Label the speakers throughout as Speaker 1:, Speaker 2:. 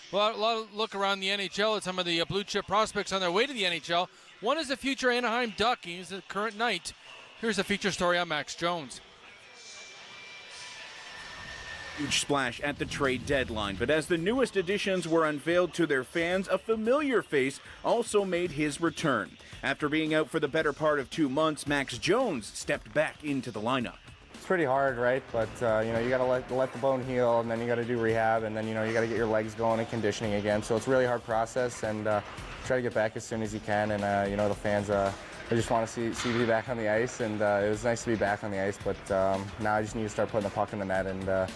Speaker 1: Well, a lot of look around the NHL at some of the blue chip prospects on their way to the NHL. One is the future Anaheim Duck. He's the current Knight. Here's a feature story on Max Jones.
Speaker 2: Huge splash at the trade deadline, but as the newest additions were unveiled to their fans, a familiar face also made his return. After being out for the better part of 2 months, Max Jones stepped back into the lineup.
Speaker 3: It's pretty hard, right? But you got to let the bone heal, and then you got to do rehab, and then you got to get your legs going and conditioning again. So it's a really hard process, and try to get back as soon as you can. And the fans, they just want to see me back on the ice, and it was nice to be back on the ice. But now I just need to start putting the puck in the net and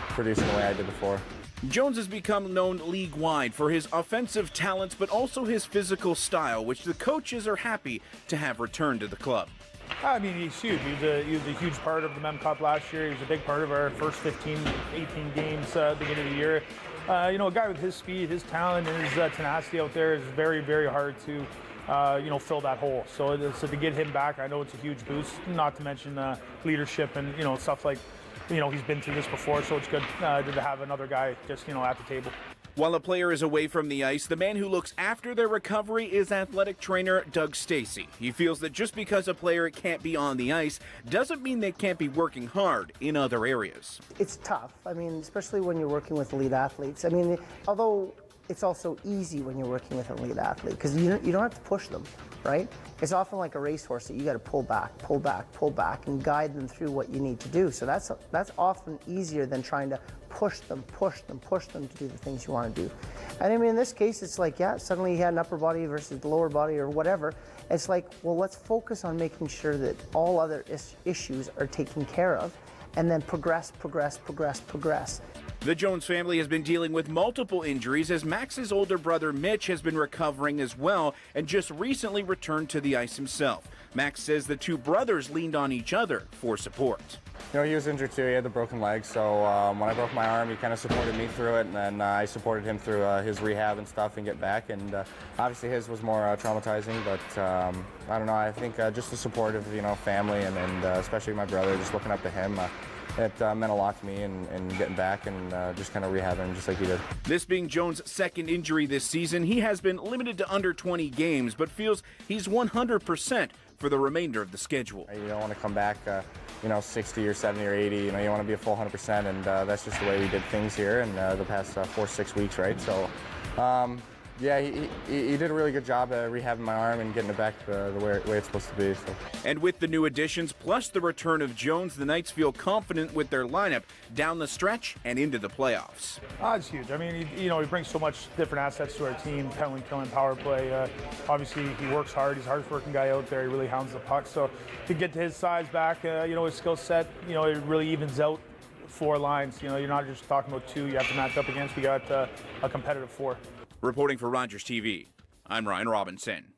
Speaker 3: producing the way I did before.
Speaker 2: Jones has become known league-wide for his offensive talents, but also his physical style, which the coaches are happy to have returned to the club.
Speaker 4: I mean, he's huge. He was a huge part of the Mem Cup last year. He was a big part of our first 15, 18 games at the beginning of the year. A guy with his speed, his talent, and his tenacity out there is very, very hard to fill that hole. So to get him back, I know it's a huge boost, not to mention leadership and, stuff like, he's been through this before, so it's good to have another guy just, at the table.
Speaker 2: While a player is away from the ice, the man who looks after their recovery is athletic trainer Doug Stacey. He feels that just because a player can't be on the ice doesn't mean they can't be working hard in other areas.
Speaker 5: It's tough. I mean, especially when you're working with elite athletes. I mean, although it's also easy when you're working with an elite athlete because you don't have to push them, right? It's often like a racehorse that you got to pull back, and guide them through what you need to do. So that's often easier than trying to push them to do the things you want to do. And I mean, in this case, it's like, suddenly he had an upper body versus the lower body or whatever. It's like, well, let's focus on making sure that all other issues are taken care of, and then progress.
Speaker 2: The Jones family has been dealing with multiple injuries as Max's older brother Mitch has been recovering as well and just recently returned to the ice himself. Max says the two brothers leaned on each other for support.
Speaker 3: He was injured too. He had the broken leg, so when I broke my arm, he kind of supported me through it, and then I supported him through his rehab and stuff and get back. And obviously his was more traumatizing, but I don't know. I think just the support of family and especially my brother, just looking up to him. It meant a lot to me and getting back and just kind of rehabbing just like he did.
Speaker 2: This being Jones' second injury this season, he has been limited to under 20 games, but feels he's 100% for the remainder of the schedule.
Speaker 3: You don't want to come back 60 or 70 or 80. You want to be a full 100%, and that's just the way we did things here in the past 4-6 weeks, right? So, he did a really good job at rehabbing my arm and getting it back the way it's supposed to be. So.
Speaker 2: And with the new additions, plus the return of Jones, the Knights feel confident with their lineup down the stretch and into the playoffs.
Speaker 4: It's huge. I mean, he brings so much different assets to our team, penalty killing, power play. Obviously, he works hard. He's the hardest working guy out there. He really hounds the puck. So to get to his size back, his skill set, it really evens out 4 lines. You're not just talking about 2 you have to match up against. We got a competitive 4.
Speaker 2: Reporting for Rogers TV, I'm Ryan Robinson.